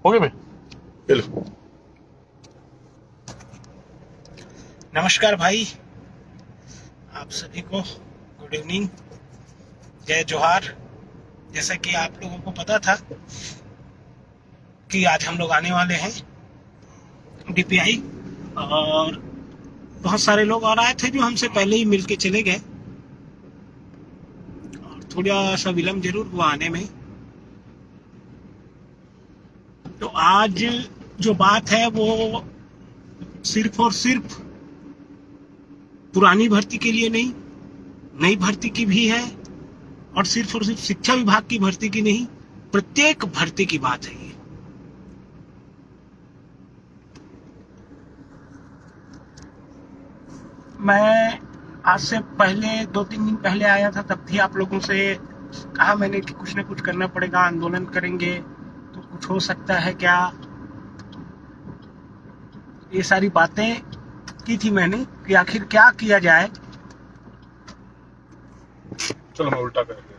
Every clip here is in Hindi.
हो गया भाई, चलो। नमस्कार भाई, आप सभी को गुड इवनिंग, जय जोहार। जैसा कि आप लोगों को पता था कि आज हम लोग आने वाले हैं डीपीआई, और बहुत सारे लोग और आए थे जो हमसे पहले ही मिल के चले गए, और थोड़ा सा विलम्ब जरूर हुआ आने में। तो आज जो बात है वो सिर्फ और सिर्फ पुरानी भर्ती के लिए नहीं, नई भर्ती की भी है, और सिर्फ शिक्षा विभाग की भर्ती की नहीं, प्रत्येक भर्ती की बात है ये। मैं आज से पहले 2-3 दिन पहले आया था, तब भी आप लोगों से कहा मैंने कि कुछ न कुछ करना पड़ेगा, आंदोलन करेंगे तो कुछ हो सकता है क्या। ये सारी बातें की थी मैंने कि आखिर क्या किया जाए। चलो मैं उल्टा कर दिया,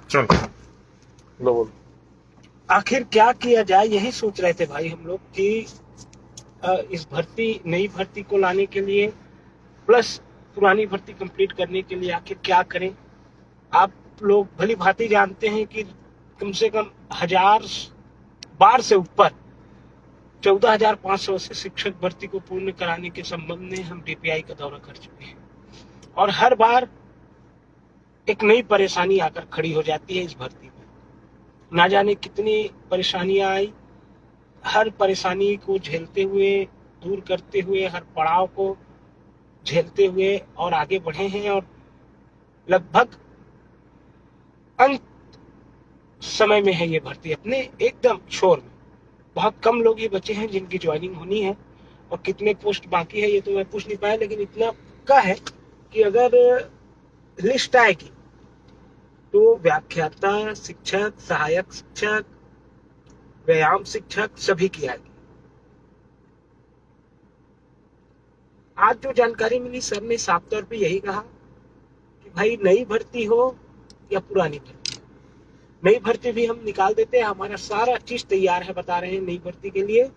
चलो लो बोलो। आखिर क्या किया जाए, यही सोच रहे थे भाई हम लोग कि इस नई भर्ती को लाने के लिए प्लस पुरानी भर्ती कंप्लीट करने के लिए आखिर क्या करें। आप लोग भली भांति जानते हैं कि कम से कम 1000 बार से ऊपर 14,500 से शिक्षक भर्ती को पूर्ण कराने के संबंध में हम डीपीआई का दौरा कर चुके हैं, और हर बार एक नई परेशानी आकर खड़ी हो जाती है इस भर्ती में। ना जाने कितनी परेशानियां आई, हर परेशानी को झेलते हुए, दूर करते हुए, हर पड़ाव को झेलते हुए और आगे बढ़े हैं, और लगभग अंत समय में है ये भर्ती, अपने एकदम छोर में। बहुत कम लोग ही बचे हैं जिनकी ज्वाइनिंग होनी है, और कितने पोस्ट बाकी है ये तो मैं पूछ नहीं पाया, लेकिन इतना पक्का है कि अगर लिस्ट आएगी तो व्याख्याता शिक्षक, सहायक शिक्षक, व्यायाम शिक्षक सभी की आएगी। आज जो जानकारी मिली, सर ने साफ तौर पे यही कहा कि भाई नई भर्ती हो या पुरानी भर्ती, नई भर्ती भी हम निकाल देते हैं, हमारा सारा चीज तैयार है, बता रहे हैं नई भर्ती के लिए।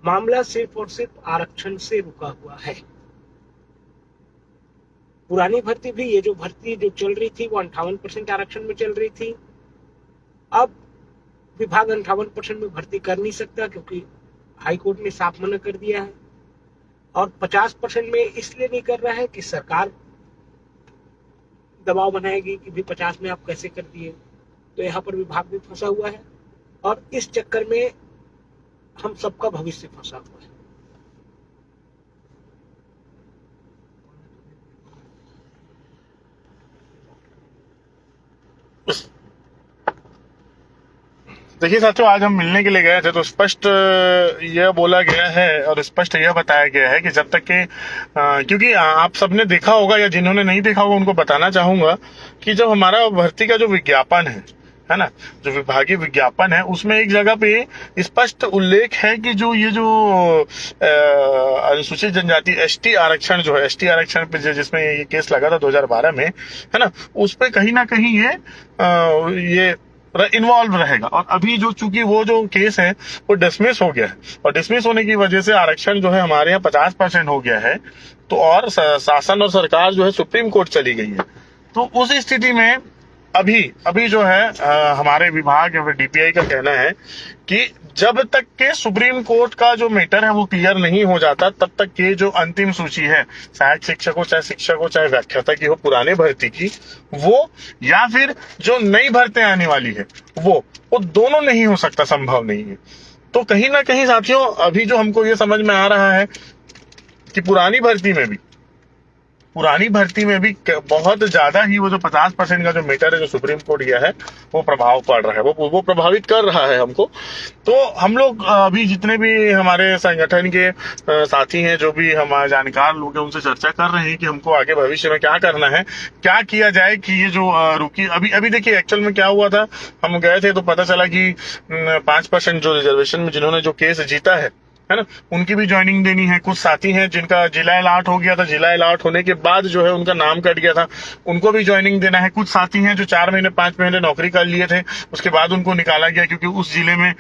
मामला सिर्फ और सिर्फ आरक्षण से रुका हुआ है। पुरानी भर्ती भी, ये जो भर्ती जो चल रही थी वो 58% आरक्षण में चल रही थी। अब विभाग 58% में भर्ती कर नहीं सकता, क्योंकि हाईकोर्ट ने साफ मना कर दिया है, और 50% में इसलिए नहीं कर रहा है कि सरकार दबाव बनाएगी कि भी 50 में आप कैसे कर दिए। तो यहाँ पर विभाग भी फंसा हुआ है, और इस चक्कर में हम सबका भविष्य फंसा हुआ है। देखिए साथियों, आज हम मिलने के लिए गए थे तो स्पष्ट यह बोला गया है और स्पष्ट यह बताया गया है कि जब तक कि क्योंकि आप सबने देखा होगा या जिन्होंने नहीं देखा होगा उनको बताना चाहूंगा कि जब हमारा भर्ती का जो विज्ञापन है ना, जो विभागीय विज्ञापन है, उसमें एक जगह पे स्पष्ट उल्लेख है कि जो ये जो अनुसूचित जनजाति एसटी आरक्षण जो है, एसटी आरक्षण पे जिसमें ये केस लगा था 2012 में, है ना, उस पे कहीं ना कहीं ये इन्वॉल्व रहेगा। और अभी जो चूंकि वो जो केस है वो डिसमिस हो गया है, और डिसमिस होने की वजह से आरक्षण जो है हमारे यहाँ 50% हो गया है, तो और शासन और सरकार जो है सुप्रीम कोर्ट चली गई है। तो उस स्थिति में अभी जो है हमारे विभाग या फिर डीपीआई का कहना है कि जब तक के सुप्रीम कोर्ट का जो मैटर है वो क्लियर नहीं हो जाता, तब तक के जो अंतिम सूची है, सहायक शिक्षक हो, चाहे शिक्षक हो, चाहे व्याख्याता की हो, पुराने भर्ती की, वो या फिर जो नई भर्ती आने वाली है वो दोनों नहीं हो सकता, संभव नहीं है। तो कहीं ना कहीं साथियों, अभी जो हमको ये समझ में आ रहा है कि पुरानी भर्ती में भी बहुत ज्यादा ही वो जो 50% का जो मीटर है जो सुप्रीम कोर्ट दिया है वो प्रभाव पड़ रहा है, वो प्रभावित कर रहा है हमको। तो हम लोग अभी जितने भी हमारे संगठन के साथी हैं, जो भी हमारे जानकार लोग हैं, उनसे चर्चा कर रहे हैं कि हमको आगे भविष्य में क्या करना है, क्या किया जाए कि ये जो रुकी अभी देखिए एक्चुअल में क्या हुआ था, हम गए थे तो पता चला कि 5% जो रिजर्वेशन में जिन्होंने जो केस जीता है है ना, उनकी भी ज्वाइनिंग देनी है। कुछ साथी हैं जिनका जिला अलॉट हो गया था, जिला अलॉट होने के बाद जो है उनका नाम कट गया था, उनको भी ज्वाइनिंग देना है। कुछ साथी हैं जो 4 महीने 5 महीने नौकरी कर लिए थे, उसके बाद उनको निकाला गया क्योंकि उस जिले में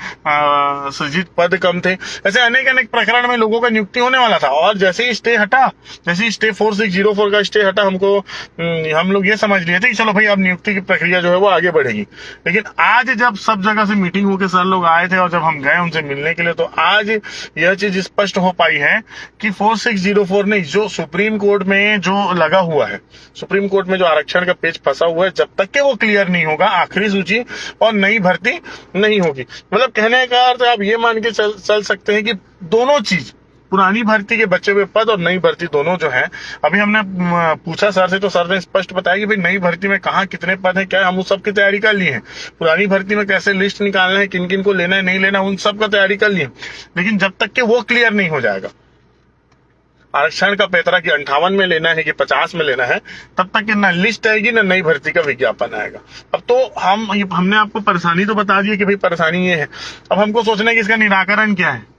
सृजित पद कम थे। ऐसे अनेक अनेक प्रकरण में लोगों का नियुक्ति होने वाला था, और जैसे ही स्टे हटा, जैसे ही स्टे 4604 का स्टे हटा, हम लोग ये समझ लिए थे कि चलो भाई अब नियुक्ति की प्रक्रिया जो है वो आगे बढ़ेगी। लेकिन आज जब सब जगह से मीटिंग होकर सर लोग आए थे और जब हम गए उनसे मिलने के लिए, तो आज यह चीज स्पष्ट हो पाई है कि 4604 नहीं, जो सुप्रीम कोर्ट में जो लगा हुआ है, सुप्रीम कोर्ट में जो आरक्षण का पेज फंसा हुआ है, जब तक कि वो क्लियर नहीं होगा, आखिरी सूची और नई भर्ती नहीं होगी। मतलब कहने का अर्थ आप ये मान के चल सकते हैं कि दोनों चीज, पुरानी भर्ती के बचे हुए पद और नई भर्ती दोनों जो है, अभी हमने पूछा सर से तो सर ने स्पष्ट बताया कि भाई नई भर्ती में कहाँ कितने पद हैं, क्या हम उस सब की तैयारी कर लिए हैं। पुरानी भर्ती में कैसे लिस्ट निकालना है, किन किन को लेना है नहीं लेना, उन सब का तैयारी कर लिए। लेकिन जब तक कि वो क्लियर नहीं हो जाएगा, आरक्षण का पैतरा कि 58 में लेना है कि 50 में लेना है, तब तक कि ना लिस्ट आएगी ना नई भर्ती का विज्ञापन आएगा। अब तो हमने आपको परेशानी तो बता दी कि भाई परेशानी ये है, अब हमको सोचना है कि इसका निराकरण क्या है।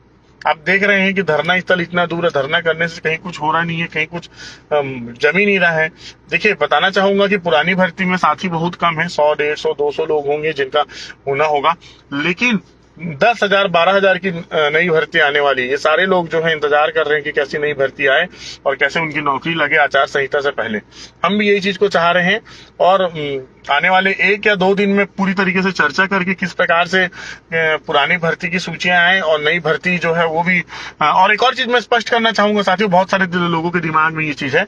आप देख रहे हैं कि धरना स्थल इतना दूर है, धरना करने से कहीं कुछ हो रहा नहीं है, कहीं कुछ जम ही नहीं रहा है। देखिए, बताना चाहूंगा कि पुरानी भर्ती में साथी बहुत कम है, 100 150 200 लोग होंगे जिनका होना होगा, लेकिन 10,000 12,000 की नई भर्ती आने वाली है। ये सारे लोग जो है इंतजार कर रहे हैं कि कैसी नई भर्ती आए और कैसे उनकी नौकरी लगे आचार संहिता से पहले। हम भी यही चीज को चाह रहे हैं, और आने वाले 1 या 2 दिन में पूरी तरीके से चर्चा करके किस प्रकार से पुरानी भर्ती की सूचियां आए और नई भर्ती जो है वो भी। और एक और चीज मैं स्पष्ट करना चाहूंगा साथियों, बहुत सारे लोगों के दिमाग में ये चीज है।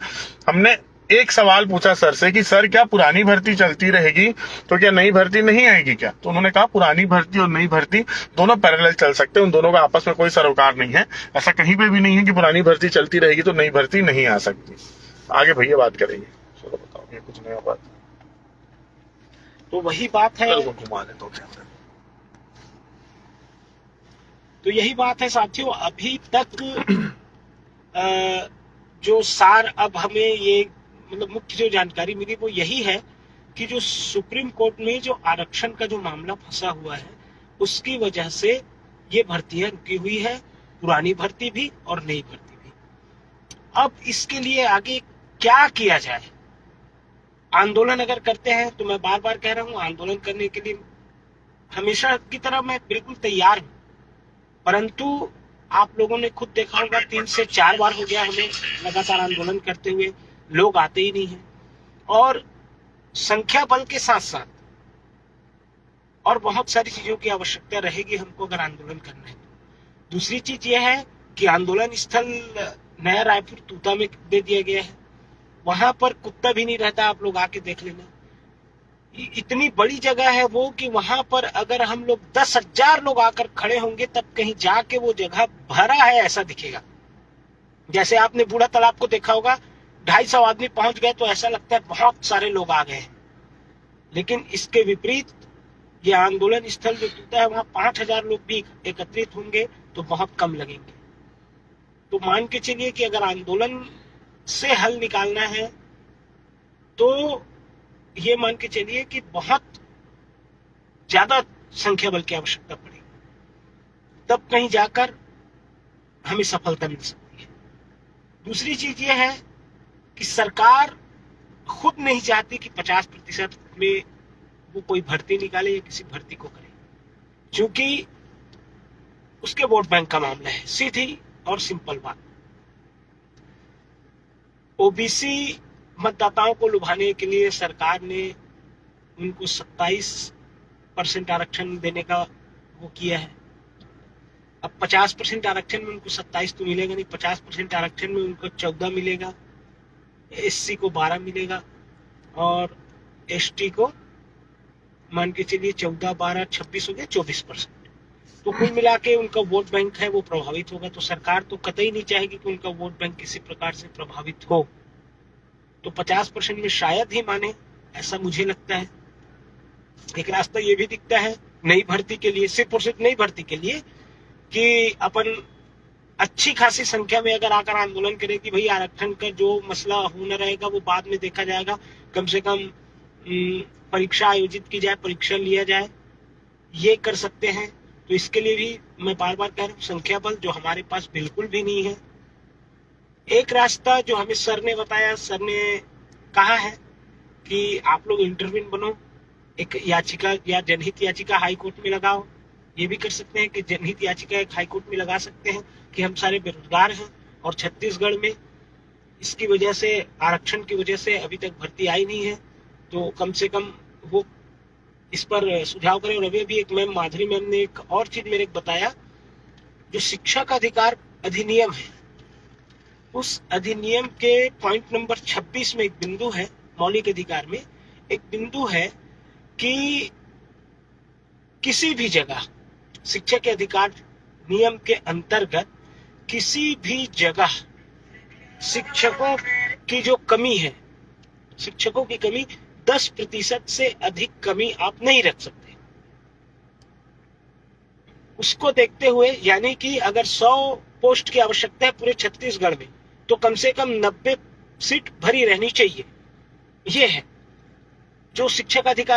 हमने एक सवाल पूछा सर से कि सर क्या पुरानी भर्ती चलती रहेगी तो क्या नई भर्ती नहीं आएगी क्या? तो उन्होंने कहा पुरानी भर्ती और नई भर्ती दोनों पैरेलल चल सकते हैं, उन दोनों का आपस में कोई सरोकार नहीं है। ऐसा कहीं पे भी नहीं है कि पुरानी भर्ती चलती रहेगी तो नई भर्ती नहीं आ सकती। आगे भैया बात करेंगे, चलो बताओ ये कुछ नया बात। तो वही बात है, घुमा ले तो क्या, तो यही बात है साथियों। अभी तक जो सार अब हमें ये मतलब मुख्य जो जानकारी मिली वो यही है कि जो सुप्रीम कोर्ट में जो आरक्षण का जो मामला फंसा हुआ है, उसकी वजह से ये भर्तियां रुकी हुई है, पुरानी भर्ती भी और नई भर्ती भी। अब इसके लिए आगे क्या किया जाए? आंदोलन अगर करते हैं तो मैं बार बार कह रहा हूं, आंदोलन करने के लिए हमेशा की तरह मैं बिल्कुल तैयार हूं, परंतु आप लोगों ने खुद देखा होगा 3 से 4 बार हो गया हमें लगातार आंदोलन करते हुए, लोग आते ही नहीं हैं। और संख्या बल के साथ साथ और बहुत सारी चीजों की आवश्यकता रहेगी हमको अगर आंदोलन करना है तो। दूसरी चीज यह है कि आंदोलन स्थल नया रायपुर तूता में दे दिया गया है, वहां पर कुत्ता भी नहीं रहता, आप लोग आके देख लेना। इतनी बड़ी जगह है वो कि वहां पर अगर हम लोग 10,000 लोग आकर खड़े होंगे तब कहीं जाके वो जगह भरा है ऐसा दिखेगा। जैसे आपने बूढ़ा तालाब को देखा होगा, 250 आदमी पहुंच गए तो ऐसा लगता है बहुत सारे लोग आ गए। लेकिन इसके विपरीत ये आंदोलन स्थल जो टूटा है वहां 5,000 लोग भी एकत्रित होंगे तो बहुत कम लगेंगे। तो मान के चलिए कि अगर आंदोलन से हल निकालना है तो ये मान के चलिए कि बहुत ज्यादा संख्या बल की आवश्यकता पड़ेगी, तब कहीं जाकर हमें सफलता मिल सकती है। दूसरी चीज ये है कि सरकार खुद नहीं चाहती कि 50% में वो कोई भर्ती निकाले या किसी भर्ती को करे, क्योंकि उसके वोट बैंक का मामला है। सीधी और सिंपल बात, ओबीसी मतदाताओं को लुभाने के लिए सरकार ने उनको 27% आरक्षण देने का वो किया है। अब 50% आरक्षण में उनको 27 तो मिलेगा नहीं, 50% आरक्षण में उनको 14 मिलेगा, एससी को 12 मिलेगा और एसटी को मान के चलिए 14 12 26 हो गया 24%। तो कुल मिला के उनका वोट बैंक है वो प्रभावित होगा। तो सरकार तो कतई नहीं चाहेगी कि उनका वोट बैंक किसी प्रकार से प्रभावित हो। तो 50% में शायद ही माने, ऐसा मुझे लगता है। एक रास्ता ये भी दिखता है नई भर्ती के लिए, सिर्फ और सिर्फ नई भर्ती के लिए, कि अपन अच्छी खासी संख्या में अगर आकर आंदोलन करें कि भाई आरक्षण का जो मसला होना रहेगा वो बाद में देखा जाएगा, कम से कम परीक्षा आयोजित की जाए, परीक्षा लिया जाए, ये कर सकते हैं। तो इसके लिए भी मैं बार बार कह रहा हूँ, संख्या बल जो हमारे पास बिल्कुल भी नहीं है। एक रास्ता जो हमें सर ने बताया, सर ने कहा है कि आप लोग इंटरव्यून बनो, एक याचिका या जनहित याचिका हाई कोर्ट में लगाओ। ये भी कर सकते हैं कि जनहित याचिका एक हाई कोर्ट में लगा सकते हैं कि हम सारे बेरोजगार हैं और छत्तीसगढ़ में इसकी वजह से, आरक्षण की वजह से अभी तक भर्ती आई नहीं है, तो कम से कम वो इस पर सुझाव करें। और अभी एक मैम, माधुरी मैम ने एक और चीज मेरे को बताया, जो शिक्षा का अधिकार अधिनियम है, उस अधिनियम के पॉइंट नंबर 26 में एक बिंदु है, मौलिक अधिकार में एक बिंदु है कि किसी भी जगह शिक्षा के अधिकार नियम के अंतर्गत किसी भी जगह शिक्षकों की जो कमी है, शिक्षकों की कमी 10% से अधिक कमी आप नहीं रख सकते। उसको देखते हुए, यानी कि अगर 100 पोस्ट की आवश्यकता है पूरे छत्तीसगढ़ में, तो कम से कम 90 सीट भरी रहनी चाहिए। ये है जो शिक्षा का अधिकार